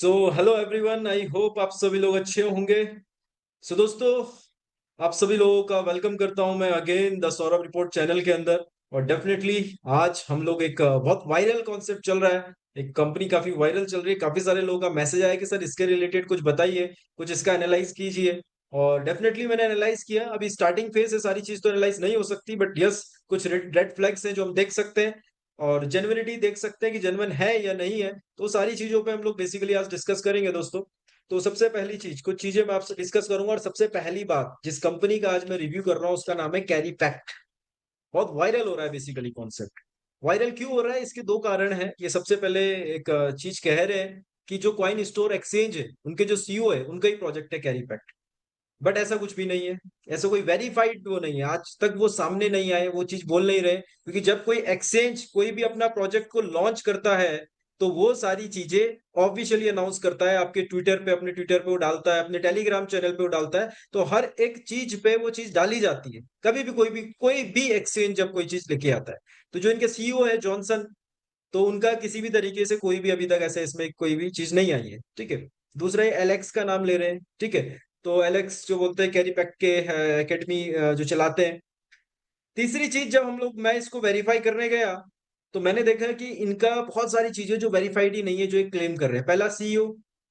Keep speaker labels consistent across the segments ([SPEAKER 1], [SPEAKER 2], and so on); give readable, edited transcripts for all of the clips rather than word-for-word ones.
[SPEAKER 1] So hello everyone, I hope आप सभी लोग अच्छे होंगे। सो दोस्तों, आप सभी लोगों का वेलकम करता हूं मैं again the Saurabh report channel के अंदर। और डेफिनेटली आज हम लोग एक बहुत वायरल कॉन्सेप्ट चल रहा है। एक कंपनी काफी वायरल चल रही है, काफी सारे लोगों का मैसेज आया कि सर इसके रिलेटेड कुछ बताइए, कुछ इसका एनालाइज कीजिए। और डेफिनेटली मैंने एनालाइज किया। अभी स्टार्टिंग फेज है, सारी चीज तो एनालाइज नहीं हो सकती, बट यस कुछ रेड फ्लैग्स हैं जो हम देख सकते हैं और जेन्युइनिटी देख सकते हैं कि जेन्युइन है या नहीं है। तो सारी चीजों पे हम लोग बेसिकली आज डिस्कस करेंगे दोस्तों। तो सबसे पहली चीज, कुछ चीजें मैं आपसे डिस्कस करूंगा। और सबसे पहली बात, जिस कंपनी का आज मैं रिव्यू कर रहा हूँ उसका नाम है कैरी पैक्ट। बहुत वायरल हो रहा है बेसिकली कॉन्सेप्ट। वायरल क्यों हो रहा है, इसके दो कारण हैं। ये सबसे पहले एक चीज कह रहे हैं कि जो कॉइन स्टोर एक्सचेंज है उनके जो सीईओ है उनका ही प्रोजेक्ट है कैरी पैक्ट। बट ऐसा कुछ भी नहीं है। ऐसा कोई वेरीफाइड वो नहीं है, आज तक वो सामने नहीं आए, वो चीज बोल नहीं रहे। क्योंकि जब कोई एक्सचेंज कोई भी अपना प्रोजेक्ट को लॉन्च करता है तो वो सारी चीजें ऑफिशियली अनाउंस करता है। आपके ट्विटर पे, अपने ट्विटर पे वो डालता है, अपने टेलीग्राम चैनल पे वो डालता है। तो हर एक चीज पे वो चीज डाली जाती है। कभी भी कोई भी एक्सचेंज जब कोई चीज लेके आता है, तो जो इनके सीईओ है जॉनसन, तो उनका किसी भी तरीके से कोई भी अभी तक ऐसे इसमें कोई भी चीज नहीं आई है। ठीक है। दूसरा ये एलेक्स का नाम ले रहे हैं। ठीक है। तो एलेक्स जो बोलते हैं कैरी पैक के एकेडमी जो चलाते हैं। तीसरी चीज, जब हम लोग मैं इसको वेरीफाई करने गया तो मैंने देखा कि इनका बहुत सारी चीजें जो वेरीफाइड ही नहीं है, जो एक क्लेम कर रहे हैं। पहला सीईओ,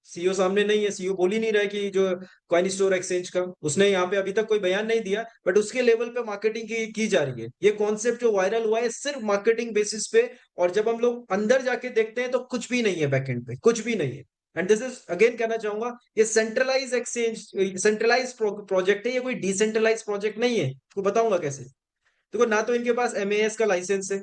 [SPEAKER 1] सीईओ सामने नहीं है। सीईओ बोल ही नहीं रहा है कि जो कॉइन स्टोर एक्सचेंज का, उसने यहाँ पे अभी तक कोई बयान नहीं दिया। बट उसके लेवल पे मार्केटिंग की जा रही है। ये कॉन्सेप्ट जो वायरल हुआ है सिर्फ मार्केटिंग बेसिस पे। और जब हम लोग अंदर जाके देखते हैं तो कुछ भी नहीं है, बैकएंड पे कुछ भी नहीं है। एंड दिस इज अगेन कहना चाहूंगा, ये सेंट्रलाइज एक्सचेंज सेंट्रलाइज प्रोजेक्ट है, ये कोई डिसेंट्रलाइज प्रोजेक्ट नहीं है। तो बताऊंगा कैसे। देखो, ना तो इनके पास एमएएस का लाइसेंस है।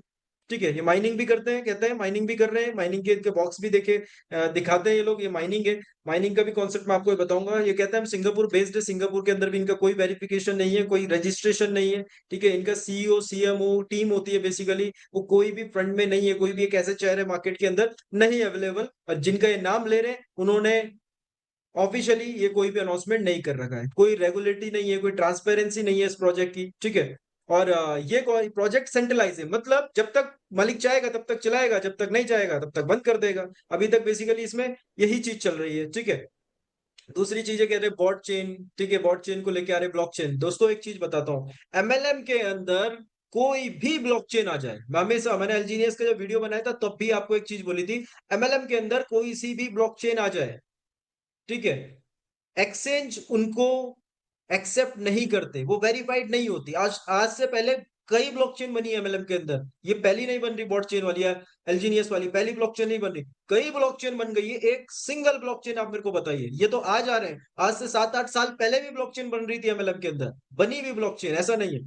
[SPEAKER 1] ठीक है। ये माइनिंग भी करते हैं, कहते हैं माइनिंग भी कर रहे हैं। माइनिंग के इनके बॉक्स भी देखे, दिखाते हैं ये लोग, ये माइनिंग है। माइनिंग का भी कॉन्सेप्ट मैं आपको बताऊंगा। ये कहते हैं हम सिंगापुर बेस्ड है, सिंगापुर के अंदर भी इनका कोई वेरिफिकेशन नहीं है, कोई रजिस्ट्रेशन नहीं है। ठीक है। इनका सीईओ सीएमओ टीम होती है बेसिकली, वो कोई भी फंड में नहीं है, कोई भी एक ऐसे चेहरे मार्केट के अंदर नहीं अवेलेबल। और जिनका ये नाम ले रहे हैं उन्होंने ऑफिशियली ये कोई भी अनाउंसमेंट नहीं कर रखा है। कोई रेगुलेटरी नहीं है, कोई ट्रांसपेरेंसी नहीं है इस प्रोजेक्ट की। ठीक है। और ये प्रोजेक्ट सेंट्रलाइज है, मतलब जब तक मालिक चाहेगा तब तक चलाएगा, जब तक नहीं चाहेगा तब तक बंद कर देगा। अभी तक बेसिकली इसमें यही चीज चल रही है। ठीक है। दूसरी चीजें कह रहे बॉट चेन। ठीक है। बॉट चेन को लेके आ रहे ब्लॉक चेन। दोस्तों एक चीज बताता हूँ, एमएलएम के अंदर कोई भी ब्लॉकचेन आ जाए, मैं हमेशा, मैंने एलजीनियस का जब वीडियो बनाया था तब भी आपको एक चीज बोली थी, एमएलएम के अंदर कोई सी भी ब्लॉकचेन आ जाए, ठीक है, एक्सचेंज उनको एक्सेप्ट नहीं करते, वो वेरीफाइड नहीं होती। आज आज से पहले कई ब्लॉकचेन बनी है एमएलएम के अंदर। ये पहली नहीं बन रही बॉट चेन वाली है, एलजीनियस वाली पहली ब्लॉकचेन नहीं बन रही। कई ब्लॉकचेन बन गई है। एक सिंगल ब्लॉकचेन आप मेरे को बताइए। ये तो आज आ रहे हैं, आज से 7-8 साल पहले भी ब्लॉकचेन बन रही थी एमएलएम के अंदर, बनी हुई ब्लॉकचेन, ऐसा नहीं है।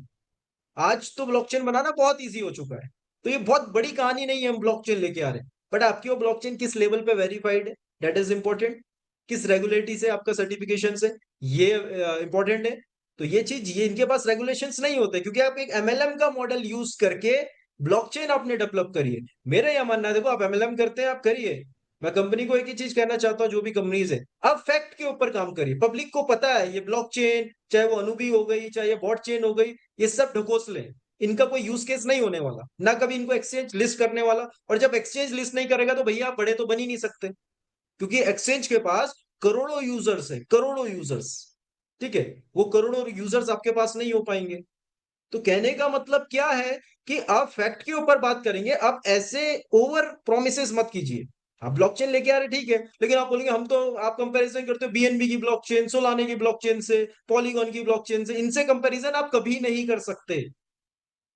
[SPEAKER 1] आज तो ब्लॉकचेन बनाना बहुत ईजी हो चुका है। तो ये बहुत बड़ी कहानी नहीं है हम ब्लॉकचेन लेके आ रहे हैं। बट आपकी वो ब्लॉकचेन किस लेवल पे वेरीफाइड है, दैट इज इंपॉर्टेंट। किस रेगुलेटरी से आपका सर्टिफिकेशन से, ये इंपॉर्टेंट है। तो ये चीज, ये इनके पास रेगुलेशंस नहीं होते, क्योंकि आप एक एमएलएम का मॉडल यूज करके ब्लॉकचेन आपने डेवलप करिए। मेरा यह मानना है, देखो आप एमएलएम करते हैं आप करिए। मैं कंपनी को एक ही चीज कहना चाहता हूँ, जो भी कंपनीज है, अब फैक्ट के ऊपर काम करिए। पब्लिक को पता है ये ब्लॉकचेन, चाहे वो अनुबी हो गई चाहे ये बॉट चेन हो गई, ये सब ढकोस ले। इनका कोई यूज केस नहीं होने वाला, ना कभी इनको एक्सचेंज लिस्ट करने वाला। और जब एक्सचेंज लिस्ट नहीं करेगा तो भैया आप बड़े तो बन ही नहीं सकते, क्योंकि एक्सचेंज के पास करोड़ों यूजर्स है, करोड़ों यूजर्स। ठीक है। वो करोड़ों यूजर्स आपके पास नहीं हो पाएंगे। तो कहने का मतलब क्या है कि आप फैक्ट के ऊपर बात करेंगे, आप ऐसे ओवर प्रोमिसेस मत कीजिए। आप ब्लॉकचेन लेके आ रहे, ठीक है, लेकिन आप बोलेंगे हम तो, आप कंपैरिजन करते हो बीएनबी की ब्लॉकचेन, सोलाने की ब्लॉकचेन से, पॉलीगॉन की ब्लॉकचेन से, इनसे कंपैरिजन आप कभी नहीं कर सकते।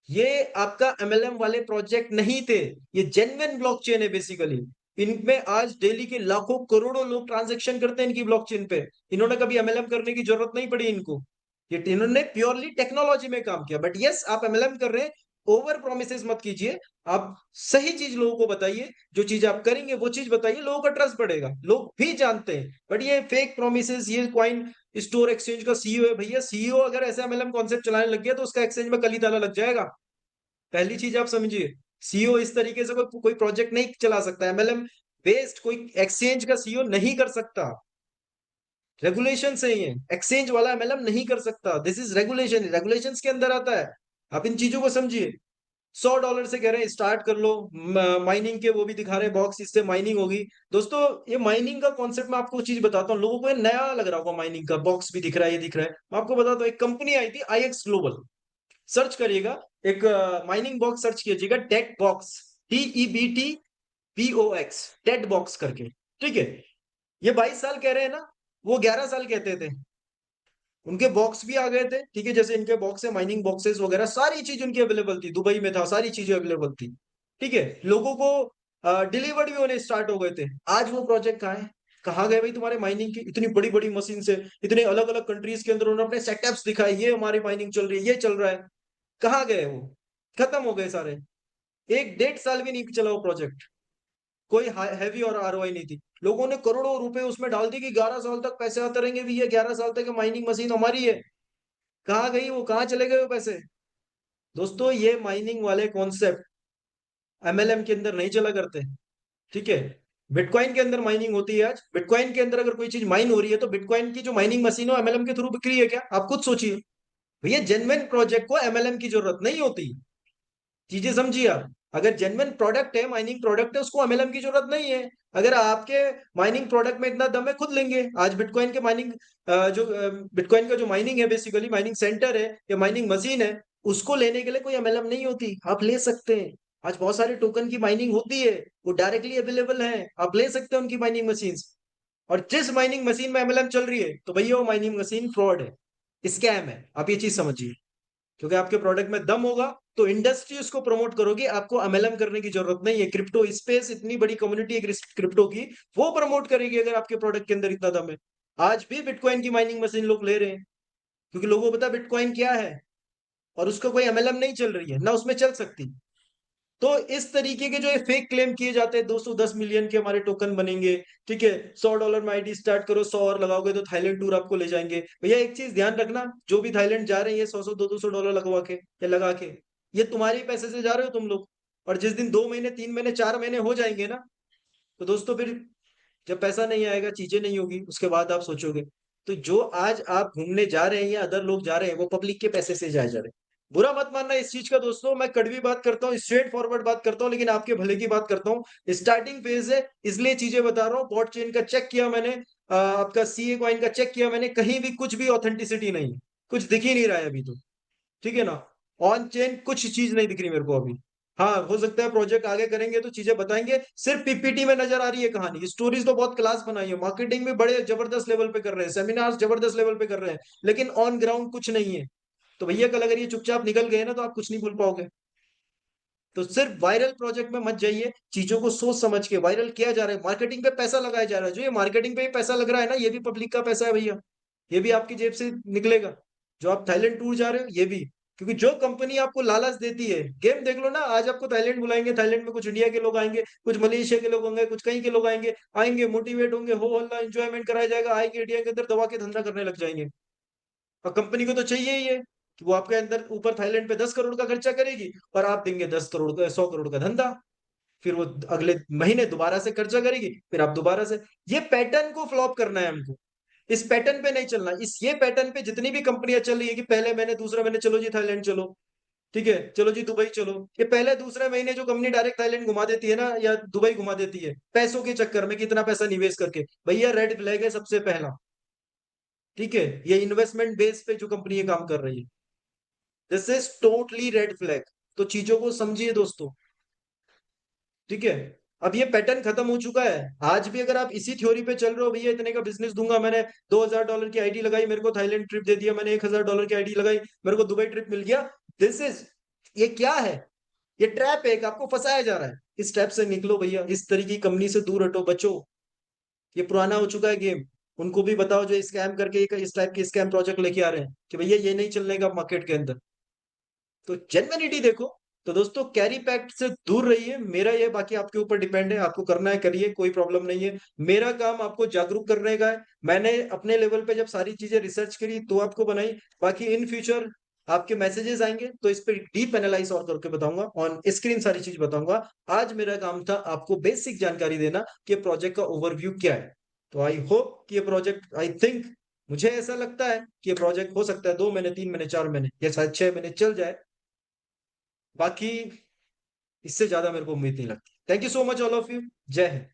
[SPEAKER 1] ये आपका एमएलएम वाले प्रोजेक्ट नहीं थे, ये जेन्युइन ब्लॉकचेन है बेसिकली। इनमें आज डेली के लाखों करोड़ों लोग ट्रांजैक्शन करते हैं इनकी ब्लॉकचेन पे। इन्होंने कभी एमएलएम करने की जरूरत नहीं पड़ी इनको। ये इन्होंने प्योरली टेक्नोलॉजी में काम किया। बट यस, आप एमएलएम कर रहे हैं, ओवर प्रोमिसेस मत कीजिए। आप सही चीज लोगों को बताइए, जो चीज आप करेंगे वो चीज बताइए, लोगों का ट्रस्ट बढ़ेगा, लोग भी जानते हैं। बट ये फेक प्रोमिसेस, ये क्वाइन स्टोर एक्सचेंज का सीईओ है भैया, सीईओ अगर ऐसा एमएलएम कॉन्सेप्ट चलाने लग गया तो उसका एक्सचेंज में कल ही ताला लग जाएगा। पहली चीज आप समझिए, सीईओ इस तरीके से कोई प्रोजेक्ट नहीं चला सकता। एमएलएम बेस्ड कोई एक्सचेंज का सीईओ नहीं कर सकता। रेगुलेशन से ही है, एक्सचेंज वाला एमएलएम नहीं कर सकता। दिस इज रेगुलेशन, रेगुलेशंस के अंदर आता है। आप इन चीजों को समझिए। $100 से कह रहे हैं स्टार्ट कर लो। माइनिंग के वो भी दिखा रहे हैं बॉक्स, इससे माइनिंग होगी। दोस्तों ये माइनिंग का कॉन्सेप्ट मैं आपको चीज बताता हूँ, लोगों को ये नया लग रहा होगा, माइनिंग का बॉक्स भी दिख रहा है, ये दिख रहा है। मैं आपको बताता हूँ, एक कंपनी आई थी IX ग्लोबल, सर्च करिएगा, एक माइनिंग बॉक्स सर्च कीजिएगा, tet box, TEBTBOX, tet box करके। ठीक है, ये 22 साल कह रहे हैं ना, वो 11 साल कहते थे। उनके बॉक्स भी आ गए थे, ठीक है, जैसे इनके बॉक्स है, माइनिंग बॉक्सेस वगैरह सारी चीज उनकी अवेलेबल थी, दुबई में था, सारी चीजें अवेलेबल थी। ठीक है, लोगों को डिलीवर्ड भी होने स्टार्ट हो गए थे। आज वो प्रोजेक्ट कहाँ है? कहाँ गए भाई तुम्हारे माइनिंग की इतनी बड़ी बड़ी मशीन से? इतने अलग अलग कंट्रीज के अंदर उन्होंने अपने सेटअप्स दिखाए, ये हमारी माइनिंग चल रही है, ये चल रहा है। कहाँ गए वो? खत्म हो गए सारे। 1 1.5 साल भी नहीं चला वो प्रोजेक्ट, कोई हैवी और ROI नहीं थी। लोगों ने करोड़ों रुपए उसमें डाल दी कि 11 साल तक पैसे आते रहेंगे, भी ये 11 साल तक माइनिंग मशीन हमारी है। कहाँ गई वो? कहाँ चले गए वो पैसे? दोस्तों ये माइनिंग वाले कॉन्सेप्ट MLM के अंदर नहीं चला करते। ठीक है, बिटकॉइन के अंदर माइनिंग होती है। आज बिटकॉइन के अंदर अगर कोई चीज माइन हो रही है तो बिटकॉइन की जो माइनिंग मशीन हो MLM के थ्रू बिक्री है क्या? आप खुद सोचिए। भैया जेन्युइन प्रोजेक्ट को MLM की जरूरत नहीं होती, चीजें समझिए आप। अगर जेन्युइन प्रोडक्ट है, माइनिंग प्रोडक्ट है, उसको MLM की जरूरत नहीं है। अगर आपके माइनिंग प्रोडक्ट में इतना दम है, खुद लेंगे। आज बिटकॉइन के माइनिंग जो बिटकॉइन का जो माइनिंग है, बेसिकली माइनिंग सेंटर है या माइनिंग मशीन है, उसको लेने के लिए कोई MLM नहीं होती, आप ले सकते हैं। आज बहुत सारे टोकन की माइनिंग होती है, वो डायरेक्टली अवेलेबल है, आप ले सकते हैं उनकी माइनिंग मशीन। और जिस माइनिंग मशीन में MLM चल रही है, तो भैया वो माइनिंग मशीन फ्रॉड है, स्कैम है, आप ये चीज समझिए। क्योंकि आपके प्रोडक्ट में दम होगा तो इंडस्ट्री उसको प्रमोट करोगे, आपको MLM करने की जरूरत नहीं है। क्रिप्टो स्पेस, इतनी बड़ी कम्युनिटी है क्रिप्टो की, वो प्रमोट करेगी अगर आपके प्रोडक्ट के अंदर इतना दम है। आज भी बिटकॉइन की माइनिंग मशीन लोग ले रहे हैं, क्योंकि लोगों को पता है बिटकॉइन क्या है, और उसका कोई MLM नहीं चल रही है ना, उसमें चल सकती। तो इस तरीके के जो ये फेक क्लेम किए जाते हैं, 210 मिलियन के हमारे टोकन बनेंगे, ठीक है, $100 में ID स्टार्ट करो, 100 और लगाओगे तो थाईलैंड टूर आपको ले जाएंगे। भैया एक चीज ध्यान रखना, जो भी थाईलैंड जा रहे हैं, ये 100 200 डॉलर लगवा के या लगा के, ये तुम्हारे ही पैसे से जा रहे हो तुम लोग। और जिस दिन 2 महीने 3 महीने 4 महीने हो जाएंगे ना, तो दोस्तों फिर जब पैसा नहीं आएगा, चीजें नहीं होगी, उसके बाद आप सोचोगे। तो जो आज आप घूमने जा रहे हैं या अदर लोग जा रहे हैं, वो पब्लिक के पैसे से जाए जा रहे हैं। बुरा मत मानना इस चीज का दोस्तों, मैं कड़वी बात करता हूँ, स्ट्रेट फॉरवर्ड बात करता हूँ, लेकिन आपके भले की बात करता हूँ। स्टार्टिंग फेज है, इसलिए चीजें बता रहा हूँ। बॉट चेन का चेक किया मैंने, आपका CA कॉइन का चेक किया मैंने, कहीं भी कुछ भी ऑथेंटिसिटी नहीं, कुछ दिख ही नहीं रहा है अभी तो। ठीक है ना, ऑन चेन कुछ चीज नहीं दिख रही मेरे को अभी। हाँ, हो सकता है प्रोजेक्ट आगे करेंगे तो चीजें बताएंगे। सिर्फ PPT में नजर आ रही है कहानी, स्टोरीज तो बहुत क्लास बनाई है, मार्केटिंग भी बड़े जबरदस्त लेवल पे कर रहे हैं, सेमिनार्स जबरदस्त लेवल पे कर रहे हैं, लेकिन ऑन ग्राउंड कुछ नहीं है। तो भैया कल अगर ये चुपचाप निकल गए ना, तो आप कुछ नहीं भूल पाओगे। तो सिर्फ वायरल प्रोजेक्ट में मत जाइए, चीजों को सोच समझ के वायरल किया जा रहा है, मार्केटिंग पे पैसा लगाया जा रहा है, जो ये मार्केटिंग पे ही पैसा लग रहा है ना, ये भी पब्लिक का पैसा है भैया, ये भी आपकी जेब से निकलेगा। जो आप थाईलैंड टूर जा रहे हो, ये भी, क्योंकि जो कंपनी आपको लालच देती है, गेम देख लो ना, आज आपको थाईलैंड बुलाएंगे, थाईलैंड में कुछ इंडिया के लोग आएंगे, कुछ मलेशिया के लोग होंगे, कुछ कहीं के लोग आएंगे, आएंगे मोटिवेट होंगे, हो हल्ला एंजॉयमेंट कराया जाएगा, आएंगे इंडिया के अंदर दबा के धंधा करने लग जाएंगे। और कंपनी को तो चाहिए ही है कि वो आपके अंदर ऊपर थाईलैंड पे 10 करोड़ का खर्चा करेगी, और आप देंगे 10 करोड़ का, 100 करोड़ का धंधा। फिर वो अगले महीने दोबारा से खर्चा करेगी, फिर आप दोबारा से। ये पैटर्न को फ्लॉप करना है हमको, इस पैटर्न पे नहीं चलना। इस ये पैटर्न पे जितनी भी कंपनियां चल रही है कि पहले महीने दूसरे महीने चलो जी थाईलैंड चलो, ठीक है, चलो जी दुबई चलो, ये पहले दूसरे महीने जो कंपनी डायरेक्ट थाईलैंड घुमा देती है ना, या दुबई घुमा देती है पैसों के चक्कर में, कितना पैसा निवेश करके, भैया रेड फ्लैग है सबसे पहला। ठीक है, ये इन्वेस्टमेंट बेस पे जो कंपनी ये काम कर रही है, this is totally red flag. तो चीजों को समझिए दोस्तों। ठीक है, अब ये पैटर्न खत्म हो चुका है। आज भी अगर आप इसी थ्योरी पे चल रहे हो, भैया इतने का बिजनेस दूंगा, मैंने $2,000 की आईडी लगाई, मेरे को थाईलैंड ट्रिप दे दिया, मैंने $1,000 की आईडी लगाई, मेरे को दुबई ट्रिप मिल गया, दिस इज, ये क्या है? ये ट्रैप है, एक आपको फंसाया जा रहा है। इस ट्रैप से निकलो भैया, इस तरीके की कंपनी से दूर हटो, बचो। ये पुराना हो चुका है गेम। उनको भी बताओ जो स्कैम करके इस टाइप के स्कैम प्रोजेक्ट लेके आ रहे हैं, कि भैया ये नहीं चलने का मार्केट के अंदर। तो जेन्युइनिटी देखो। तो दोस्तों कैरी पैक्ट से दूर रहिए, मेरा ये, बाकी आपके ऊपर डिपेंड है, आपको करना है करिए, कोई प्रॉब्लम नहीं है। मेरा काम आपको जागरूक करने का है। मैंने अपने लेवल पे जब सारी चीजें रिसर्च करी तो आपको बनाई। बाकी इन फ्यूचर आपके मैसेजेस आएंगे तो इस पर डीप एनालाइज और करके बताऊंगा, ऑन स्क्रीन सारी चीज बताऊंगा। आज मेरा काम था आपको बेसिक जानकारी देना कि प्रोजेक्ट का ओवरव्यू क्या है। तो आई होप कि ये प्रोजेक्ट, आई थिंक, मुझे ऐसा लगता है कि ये प्रोजेक्ट हो सकता है 2 महीने 3 महीने 4 महीने या शायद 6 महीने चल जाए। बाकी इससे ज्यादा मेरे को उम्मीद नहीं लगती। Thank you so much all of you. जय हिंद।